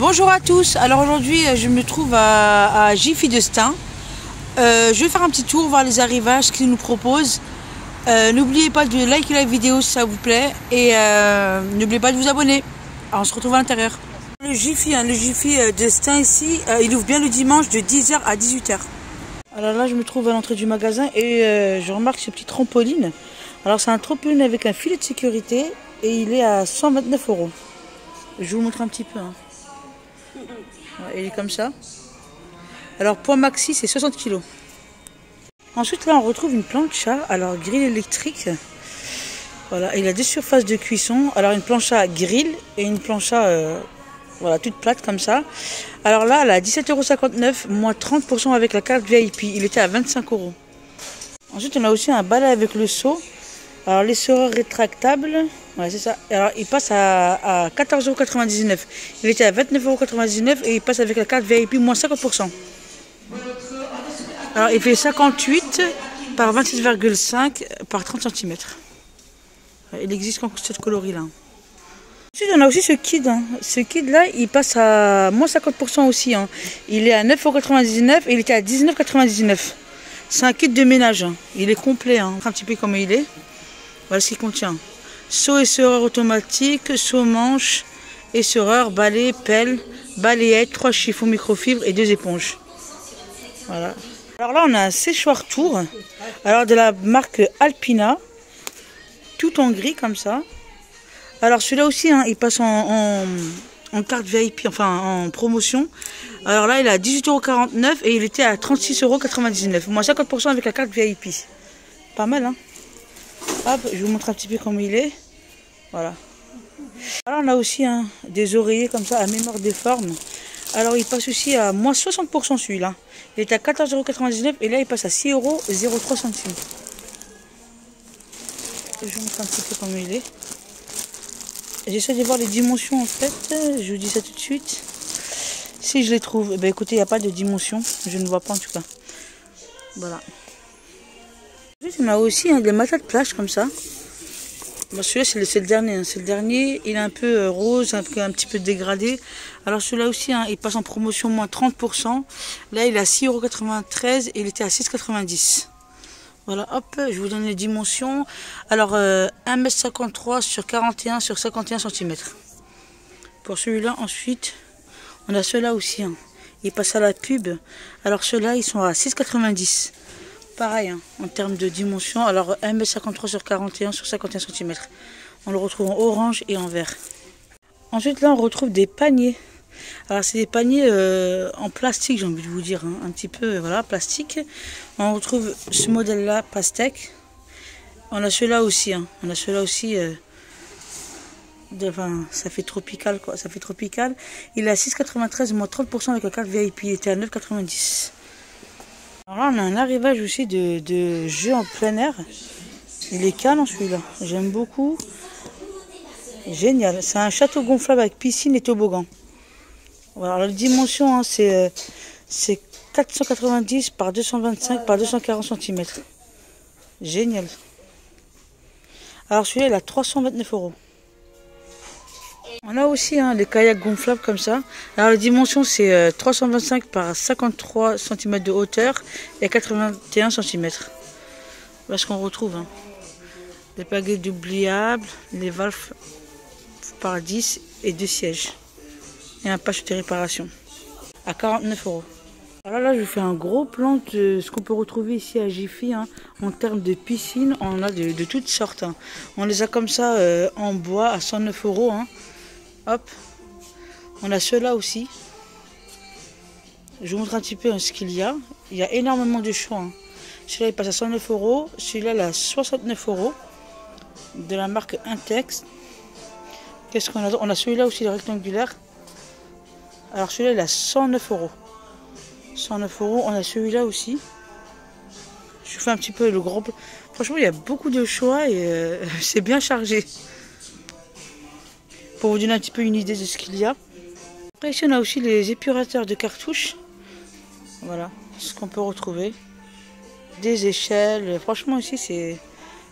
Bonjour à tous, alors aujourd'hui je me trouve à Jiffy de Stein. Je vais faire un petit tour, voir les arrivages qu'ils nous proposent. N'oubliez pas de liker la vidéo si ça vous plaît et n'oubliez pas de vous abonner. Alors on se retrouve à l'intérieur. Le Jiffy de Stein ici, il ouvre bien le dimanche de 10h à 18h. Alors là je me trouve à l'entrée du magasin et je remarque ce petit trampoline. Alors c'est un trampoline avec un filet de sécurité et il est à 129 €. Je vous montre un petit peu. Ouais, il est comme ça. Alors poids maxi c'est 60 kg. Ensuite là on retrouve une plancha. Alors grill électrique. Voilà, il a deux surfaces de cuisson. Alors une plancha grill et une plancha voilà, toute plate comme ça. Alors là elle a 17,59 €, moins 30% avec la carte VIP. Il était à 25 €. Ensuite on a aussi un balai avec le seau. Alors l'essoreur rétractable, ouais, c'est ça. Alors il passe à 14,99 €. Il était à 29,99 € et il passe avec la carte VIP moins 50%. Alors il fait 58 par 26,5 par 30 cm. Il existe qu'en cette coloris là. Ensuite on a aussi ce kid. Ce kid là il passe à moins 50% aussi. Il est à 9,99 € et il était à 19,99 €. C'est un kit de ménage. Il est complet, un petit peu comme il est. Voilà ce qu'il contient. Seau essoreur automatique, seau manche, essoreur, balai, pelle, balayette, 3 chiffons microfibres et 2 éponges. Voilà. Alors là on a un séchoir tour. Alors de la marque Alpina. Tout en gris comme ça. Alors celui-là aussi il passe en carte VIP, enfin en promotion. Alors là il est à 18,49 € et il était à 36,99 €. Moins 50% avec la carte VIP. Pas mal Hop, je vous montre un petit peu comment il est. Voilà. Alors on a aussi des oreillers comme ça à mémoire des formes. Alors il passe aussi à moins 60% celui-là. Il est à 14,99 € et là il passe à 6,03 €. Je vous montre un petit peu comment il est. J'essaie de voir les dimensions en fait. Je vous dis ça tout de suite. Si je les trouve, eh bien, écoutez, il n'y a pas de dimension. Je ne vois pas en tout cas. Voilà. On a aussi des matelas de plage comme ça. Bon, celui-là c'est le dernier. C'est le dernier. Il est un peu rose, un petit peu dégradé. Alors celui-là aussi, il passe en promotion moins 30%. Là il est à 6,93 € et il était à 6,90 €. Voilà, hop, je vous donne les dimensions. Alors 1,53 m sur 41 sur 51 cm. Pour celui-là ensuite, on a ceux-là aussi. Il passe à la pub. Alors ceux-là ils sont à 6,90 €. Pareil, en termes de dimension. Alors 1,53 m sur 41 sur 51 cm. On le retrouve en orange et en vert. Ensuite là on retrouve des paniers. Alors c'est des paniers en plastique, j'ai envie de vous dire, un petit peu voilà, plastique. On retrouve ce modèle là, pastèque. On a ceux-là aussi, on a ceux-là aussi. Enfin, ça fait tropical quoi, ça fait tropical. Il est à 6,93 moins 30% avec la carte VIP. Il était à 9,90 €. Alors là on a un arrivage aussi de jeux en plein air. Il est canon celui-là, j'aime beaucoup. Génial, c'est un château gonflable avec piscine et toboggan. Voilà, la dimension c'est 490 par 225 par 240 cm. Génial. Alors celui-là il a 329 €. On a aussi des kayaks gonflables comme ça. Alors la dimension c'est 325 par 53 cm de hauteur et 81 cm. Voilà ce qu'on retrouve. Des pagaies oubliables, les valves par 10 et 2 sièges. Et un patch de réparation à 49 €. Alors là je vous fais un gros plan de ce qu'on peut retrouver ici à Jiffy en termes de piscine. On a de toutes sortes. On les a comme ça en bois à 109 €. Hop, on a ceux-là aussi. Je vous montre un petit peu ce qu'il y a. Il y a énormément de choix. Celui-là il passe à 109 €. Celui-là il a 69 € de la marque Intex. Qu'est-ce qu'on a? On a celui-là aussi, le rectangulaire. Alors celui-là il a 109 €. 109 €. On a celui-là aussi. Je fais un petit peu le gros. Franchement il y a beaucoup de choix et c'est bien chargé. Pour vous donner un petit peu une idée de ce qu'il y a. Après ici on a aussi les épurateurs de cartouches. Voilà ce qu'on peut retrouver. Des échelles. Franchement ici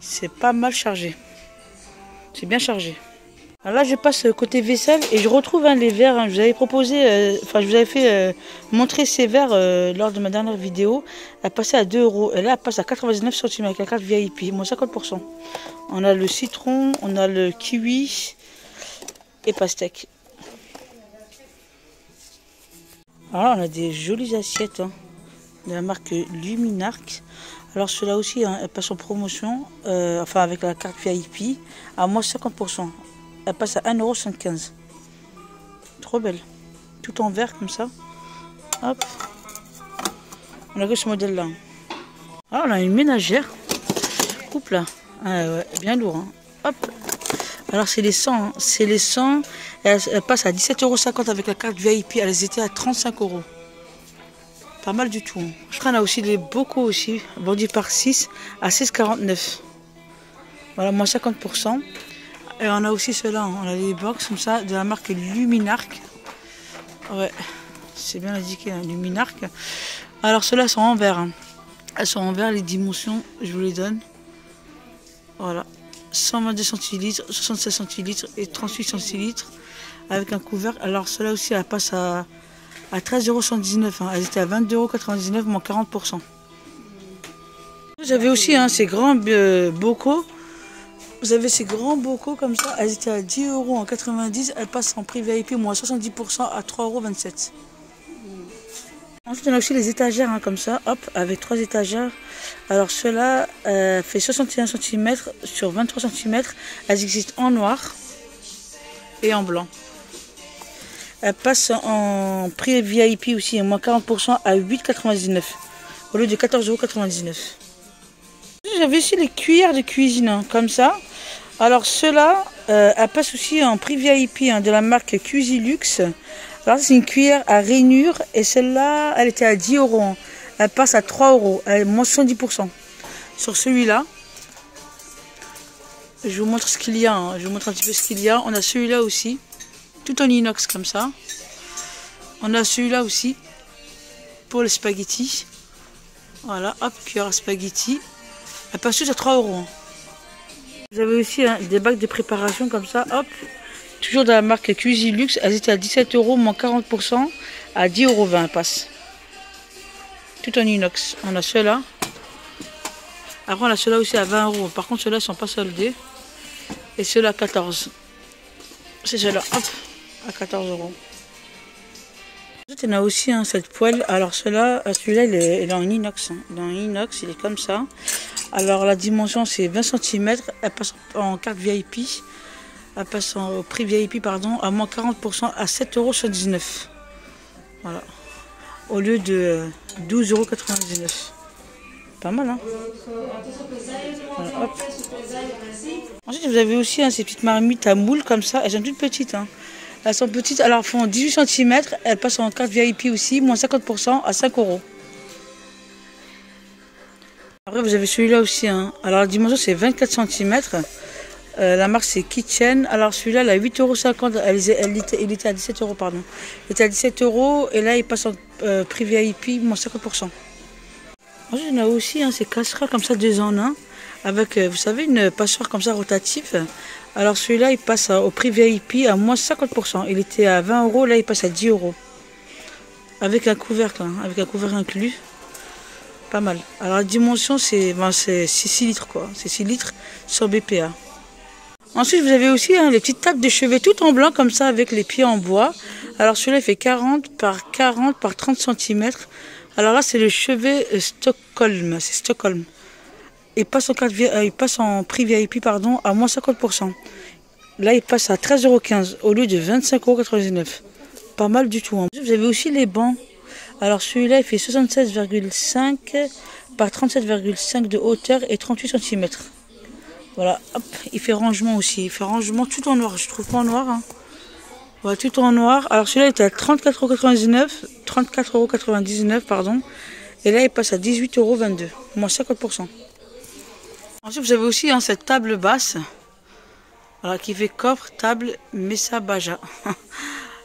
c'est pas mal chargé. C'est bien chargé. Alors là, je passe côté vaisselle et je retrouve les verres. Je vous avais proposé, je vous avais fait montrer ces verres lors de ma dernière vidéo. Elle passait à 2 euros. Et là, elle passe à 99 centimes avec la carte VIP, moins 50%. On a le citron, on a le kiwi et pastèque. Alors là, on a des jolies assiettes de la marque Luminarc. Alors ceux-là aussi, elle passe en promotion, avec la carte VIP, à moins 50%. Elle passe à 1,75 €. Trop belle. Tout en vert comme ça. Hop. On a que ce modèle-là. Alors on a une ménagère. Coupe là. Ah, ouais, bien lourd. Hop. Alors c'est les 100. C'est les 100. Elle passe à 17,50 € avec la carte VIP. Elles étaient à 35 €. Pas mal du tout. Je crois qu'on a aussi les bocaux aussi. Vendus par 6 à 6,49 €. Voilà, moins 50%. Et on a aussi ceux-là, on a les box comme ça, de la marque Luminarc. Ouais, c'est bien indiqué, Luminarc. Alors ceux-là sont en verre. Elles sont en verre, les dimensions, je vous les donne. Voilà, 122 centilitres, 76 centilitres et 38 centilitres avec un couvercle. Alors ceux-là aussi, elles passent à 13,79 €. Elles étaient à 22,99 €, moins 40%. Vous avez aussi ces grands bocaux. Vous avez ces grands bocaux comme ça, elles étaient à 10,90 €, elles passent en prix VIP moins 70% à 3,27 €. Ensuite on a aussi les étagères comme ça, hop, avec 3 étagères. Alors ceux-là fait 61 cm sur 23 cm, elles existent en noir et en blanc. Elles passent en prix VIP aussi, moins 40% à 8,99 € au lieu de 14,99 €. J'avais aussi les cuillères de cuisine comme ça. Alors ceux-là, elles passent aussi en prix VIP de la marque Cuisilux. Alors c'est une cuillère à rainure et celle-là, elle était à 10 €. Elle passe à 3 €, elle est moins 70%. Sur celui-là, je vous montre ce qu'il y a. Je vous montre un petit peu ce qu'il y a. On a celui-là aussi, tout en inox comme ça. On a celui-là aussi pour les spaghettis. Voilà, hop, cuillère à spaghettis. Elle passe tous à 3 €. Vous avez aussi des bacs de préparation comme ça, hop. Toujours de la marque Cuisilux. Elles étaient à 17 €, moins 40%, à 10,20 € elle passe. Tout en inox. On a ceux-là. Après on a ceux-là aussi à 20 €. Par contre ceux-là ne sont pas soldés. Et ceux-là à 14 €. C'est ceux-là, hop, à 14 €. Ensuite, on a aussi cette poêle. Alors celui-là, il est en inox. Dans inox, il est comme ça. Alors la dimension c'est 20 cm. Elle passe en carte VIP. Elle passe au prix VIP, pardon, à moins 40% à 7,79 €. Voilà. Au lieu de 12,99 €. Pas mal, hein? Voilà, hop. Ensuite, vous avez aussi ces petites marmites à moule comme ça. Elles sont toutes petites. Elles sont petites, alors elles font 18 cm. Elles passent en carte VIP aussi, moins 50% à 5 €. Après, vous avez celui-là aussi. Alors, la dimension, c'est 24 cm. La marque, c'est Kitchen. Alors, celui-là, il a 8,50 €. Il était à 17 €, pardon. Il était à 17 € et là, il passe en prix VIP, moins 50%. Ensuite, on a aussi ces casseroles comme ça, 2 en 1. Avec, vous savez, une passoire comme ça rotative. Alors, celui-là, il passe au prix VIP à moins 50%. Il était à 20 €, là, il passe à 10 €. Avec un couvercle, avec un couvercle inclus. Pas mal. Alors la dimension c'est 6 litres quoi. C'est 6 litres sur BPA. Ensuite vous avez aussi les petites tables de chevet tout en blanc comme ça avec les pieds en bois. Alors celui-là il fait 40 par 40 par 30 cm. Alors là c'est le chevet Stockholm. C'est Stockholm. Il passe en prix VIP pardon à moins 50%. Là il passe à 13,15 € au lieu de 25,99 €. Pas mal du tout. Vous avez aussi les bancs. Alors celui-là il fait 76,5 par 37,5 de hauteur et 38 cm. Voilà, hop, il fait rangement aussi. Il fait rangement tout en noir, je trouve pas en noir. Voilà, tout en noir. Alors celui-là il était à 34,99 €, pardon. Et là il passe à 18,22 €, moins 50%. Ensuite vous avez aussi cette table basse. Voilà, qui fait coffre, table, Mesa Baja.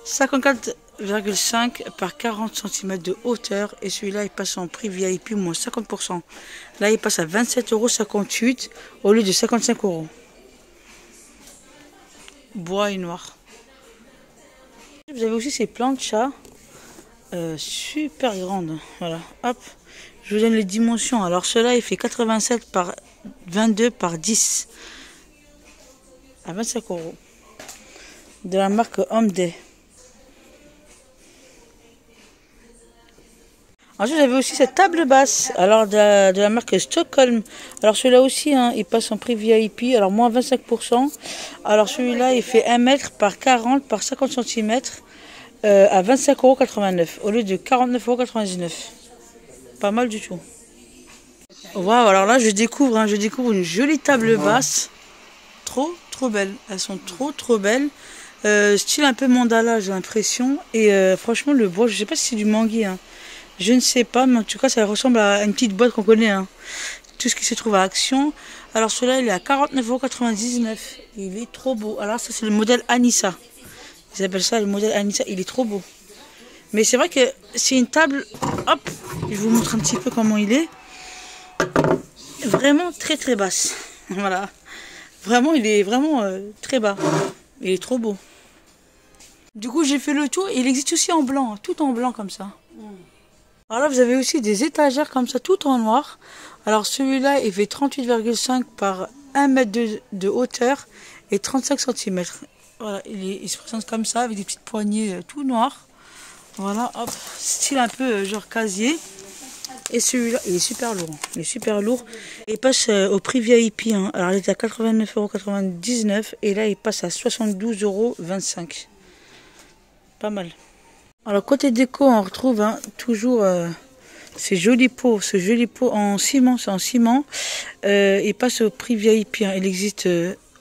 54,5 par 40 cm de hauteur et celui-là il passe en prix VIP moins 50%. Là il passe à 27,58 € au lieu de 55 €. bois et noir. Vous avez aussi ces planchas super grandes. Voilà, hop. Je vous donne les dimensions. Alors cela il fait 87 par 22 par 10 à 25 €. De la marque Homday. Ensuite, j'avais aussi cette table basse, alors de la marque Stockholm. Alors celui-là aussi, hein, il passe en prix VIP, alors moins 25%. Alors celui-là, il fait 1 mètre par 40 par 50 cm à 25,89 € au lieu de 49,99 €. Pas mal du tout. Waouh, alors là, je découvre une jolie table basse. Trop belle. Elles sont trop belles. Style un peu mandala, j'ai l'impression. Et franchement, le bois, je sais pas si c'est du manguier, hein. Je ne sais pas, mais en tout cas, ça ressemble à une petite boîte qu'on connaît, hein. Tout ce qui se trouve à Action. Alors, celui-là, il est à 49,99 €. Il est trop beau. Alors, ça, c'est le modèle Anissa. Ils appellent ça le modèle Anissa. Il est trop beau. Mais c'est vrai que c'est une table... Hop, je vous montre un petit peu comment il est. Vraiment très basse. Voilà. Vraiment, il est vraiment très bas. Il est trop beau. Du coup, j'ai fait le tour. Il existe aussi en blanc. Tout en blanc, comme ça. Alors là, vous avez aussi des étagères comme ça, tout en noir. Alors celui-là, il fait 38,5 par 1 mètre de hauteur et 35 cm. Voilà, il se présente comme ça, avec des petites poignées tout noires. Voilà, hop, style un peu genre casier. Et celui-là, il est super lourd. Il est super lourd. Il passe au prix VIP. Hein. Alors il était à 89,99 € et là, il passe à 72,25 €. Pas mal. Alors côté déco, on retrouve toujours ces jolis pots, ce joli pot en ciment, c'est en ciment. Il passe au prix VIP, hein. Il existe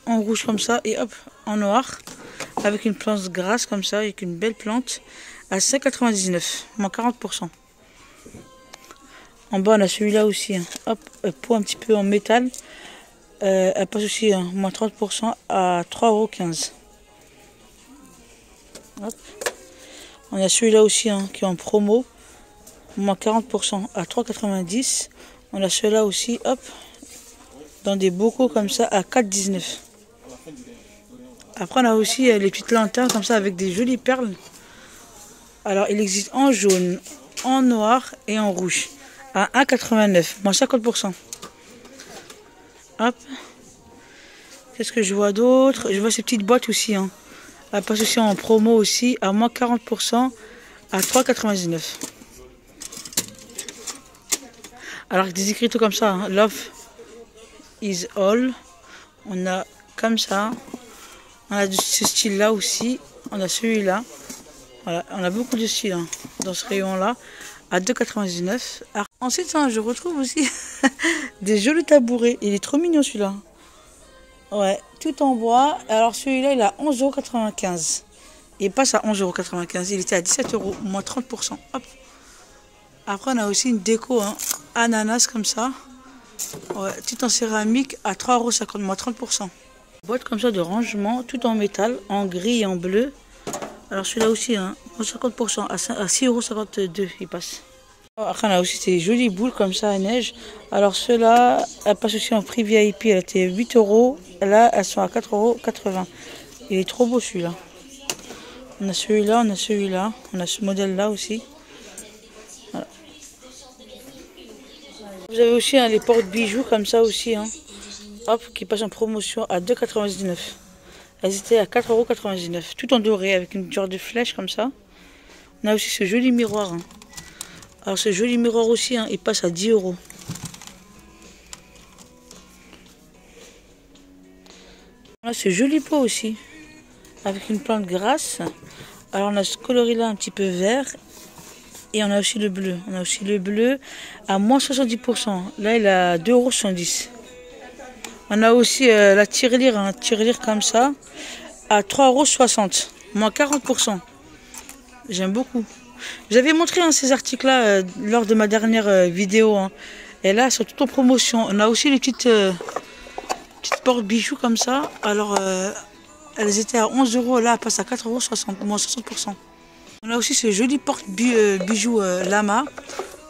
en rouge comme ça et hop, en noir, avec une plante grasse comme ça, avec une belle plante, à 5,99 €, moins 40%. En bas, on a celui-là aussi, hein. Hop, pot un petit peu en métal. Elle passe aussi, hein, moins 30% à 3,15 €. Hop. On a celui-là aussi, hein, qui est en promo, moins 40% à 3,90 €. On a celui-là aussi, hop, dans des bocaux comme ça à 4,19 €. Après, on a aussi les petites lanternes comme ça avec des jolies perles. Alors, il existe en jaune, en noir et en rouge à 1,89 €, moins 50%. Hop. Qu'est-ce que je vois d'autre? Je vois ces petites boîtes aussi, hein. Elle passe aussi en promo aussi à moins 40% à 3,99 €. Alors des écrits tout comme ça, hein. Love is all. On a comme ça. On a ce style là aussi. On a celui-là. Voilà, on a beaucoup de styles, hein, dans ce rayon là à 2,99 €. Ensuite, hein, je retrouve aussi des jolis tabourets. Il est trop mignon celui-là. Ouais, tout en bois. Alors celui-là, il est à 11,95 €. Il passe à 11,95 €. Il était à 17 €, moins 30%. Hop. Après, on a aussi une déco, hein, ananas comme ça. Ouais, tout en céramique à 3,50 €, moins 30%. Boîte comme ça de rangement, tout en métal, en gris et en bleu. Alors celui-là aussi, hein, moins 50%, à 6,52 €, il passe. Après, on a aussi ces jolies boules comme ça à neige. Alors ceux-là, elles passent aussi en prix VIP. Elle était 8 €. Là, elles sont à 4,80 €. Il est trop beau celui-là. On a celui-là, on a celui-là. On a ce modèle-là aussi. Voilà. Vous avez aussi, hein, les porte-bijoux comme ça aussi, hein. Hop, qui passent en promotion à 2,99 €. Elles étaient à 4,99 €. Tout en doré avec une genre de flèche comme ça. On a aussi ce joli miroir, hein. Alors ce joli miroir aussi, hein, il passe à 10 €. On a ce joli pot aussi, avec une plante grasse. Alors on a ce coloris là un petit peu vert. Et on a aussi le bleu. On a aussi le bleu à moins 70%. Là il est à 2,70 €. On a aussi la tirelire, hein, tirelire comme ça, à 3,60 €, moins 40%. J'aime beaucoup. J'avais montré, hein, ces articles-là lors de ma dernière vidéo, hein. Et là, elles sont toutes en promotion. On a aussi les petites porte-bijoux comme ça. Alors, elles étaient à 11 €. Là, elles passent à 4,60 €, moins 60%. On a aussi ce joli porte-bijoux lama,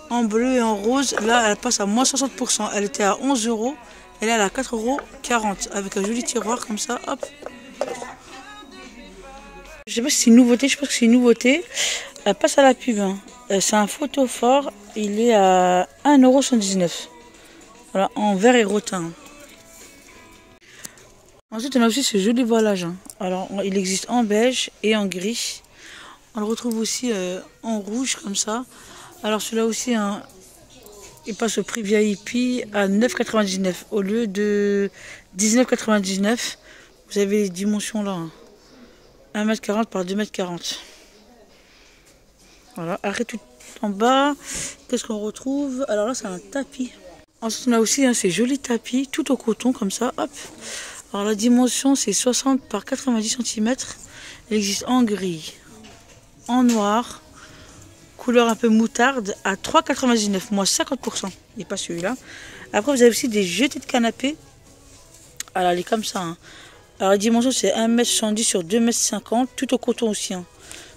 en bleu et en rose. Là, elle passe à moins 60%. Elle était à 11 €. Et là, elle est à 4,40 € avec un joli tiroir comme ça. Hop. Je sais pas si c'est une nouveauté, je pense que c'est une nouveauté. Elle passe à la pub. Hein. C'est un photophore, il est à 1,79 €. Voilà, en vert et rotin. Ensuite, on a aussi ce joli voilage. Hein. Alors, il existe en beige et en gris. On le retrouve aussi en rouge, comme ça. Alors, celui-là aussi, hein, il passe au prix VIP à 9,99 € au lieu de 19,99 €. Vous avez les dimensions là. Hein. 1,40 m par 2,40 m. Voilà, arrête tout en bas. Qu'est-ce qu'on retrouve? Alors là, c'est un tapis. Ensuite, on a aussi hein, ces jolis tapis, tout au coton, comme ça. Hop. Alors la dimension, c'est 60 par 90 cm. Il existe en gris, en noir, couleur un peu moutarde, à 3,99 €, moins 50%. Il n'est pas celui-là. Après, vous avez aussi des jetés de canapé. Alors, elle est comme ça. Hein. Alors, la dimension, c'est 1,70 m sur 2,50 m, tout au coton aussi. Hein.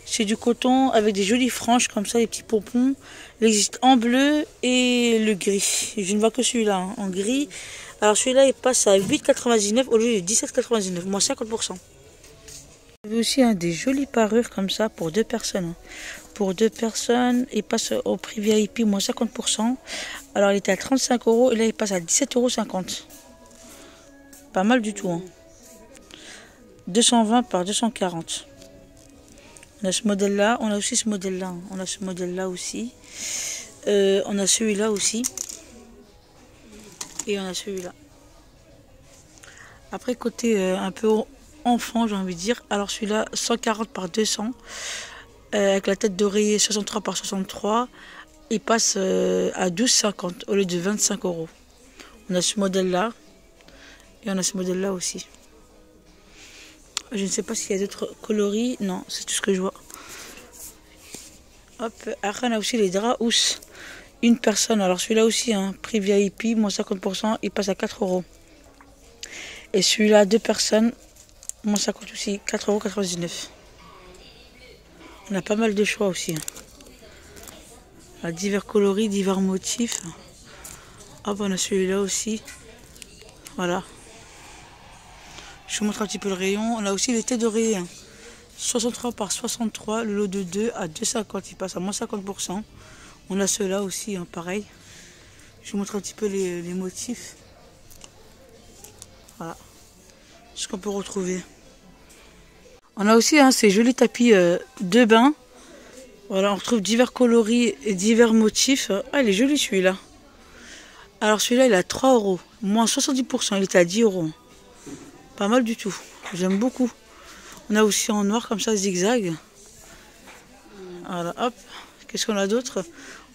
C'est du coton avec des jolies franges comme ça, des petits pompons. Il existe en bleu et le gris. Je ne vois que celui-là, hein, en gris. Alors, celui-là, il passe à 8,99 € au lieu de 17,99 €, moins 50%. Vous avez aussi hein, des jolies parures comme ça pour 2 personnes. Hein. Pour 2 personnes, il passe au prix VIP, moins 50%. Alors, il était à 35 € et là, il passe à 17,50 €. Pas mal du tout. Hein. 220 par 240. On a ce modèle-là. On a aussi ce modèle-là. Hein. On a ce modèle-là aussi. On a celui-là aussi. Et on a celui-là. Après, côté un peu enfant, j'ai envie de dire. Alors, celui-là, 140 par 200. Avec la tête d'oreiller 63 par 63. Il passe à 12,50 € au lieu de 25 €. On a ce modèle-là. Et on a ce modèle-là aussi. Je ne sais pas s'il y a d'autres coloris. Non, c'est tout ce que je vois. Hop. Après, on a aussi les draps housses. Une personne. Alors, celui-là aussi, hein, prix VIP, moins 50%. Il passe à 4 €. Et celui-là, 2 personnes, moins 50 aussi. 4,99 €. On a pas mal de choix aussi. Hein. Divers coloris, divers motifs. Hop, on a celui-là aussi. Voilà. Je vous montre un petit peu le rayon. On a aussi les têtes d'oreiller. Hein. 63 par 63, le lot de 2 à 2,50 €. Il passe à moins 50%. On a ceux-là aussi, hein, pareil. Je vous montre un petit peu les motifs. Voilà. Ce qu'on peut retrouver. On a aussi hein, ces jolis tapis de bain. Voilà, on retrouve divers coloris et divers motifs. Ah, il est joli celui-là. Alors celui-là, il est à 3 €. Moins 70%. Il était à 10 €. Pas mal du tout. J'aime beaucoup. On a aussi en noir comme ça, zigzag. Voilà, hop. Qu'est-ce qu'on a d'autre?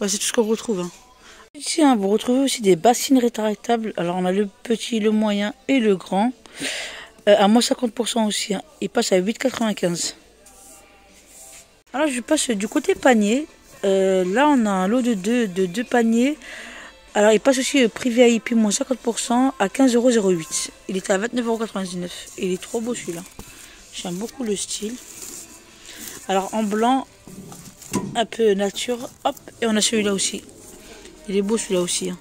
Ouais, c'est tout ce qu'on retrouve. Hein. Ici, hein, vous retrouvez aussi des bassines rétractables. Alors, on a le petit, le moyen et le grand. À moins 50% aussi. Hein. Il passe à 8,95 €. Alors, je passe du côté panier. Là, on a un lot de deux paniers. Alors, il passe aussi prix VIP, moins 50% à 15,08 €. Il était à 29,99 €. Il est trop beau celui-là. J'aime beaucoup le style. Alors, en blanc, un peu nature. Hop, et on a celui-là aussi. Il est beau celui-là aussi. Hein.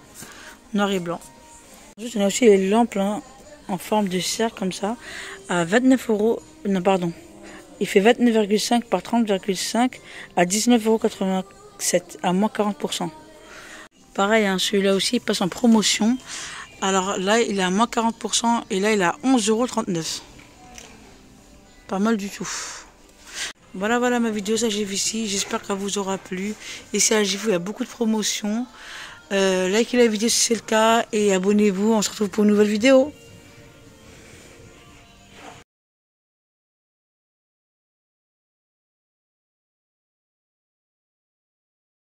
Noir et blanc. Ensuite, on a aussi les lampes hein, en forme de cercle comme ça. À 29 €. Non, pardon. Il fait 29,5 par 30,5 à 19,87 € à moins 40%. Pareil, hein, celui-là aussi, il passe en promotion. Alors là, il est à moins 40% et là, il est à 11,39 €. Pas mal du tout. Voilà ma vidéo, ça j'ai vu ici. J'espère qu'elle vous aura plu. Ici à Gifu, il y a beaucoup de promotions. Likez la vidéo si c'est le cas et abonnez-vous. On se retrouve pour une nouvelle vidéo.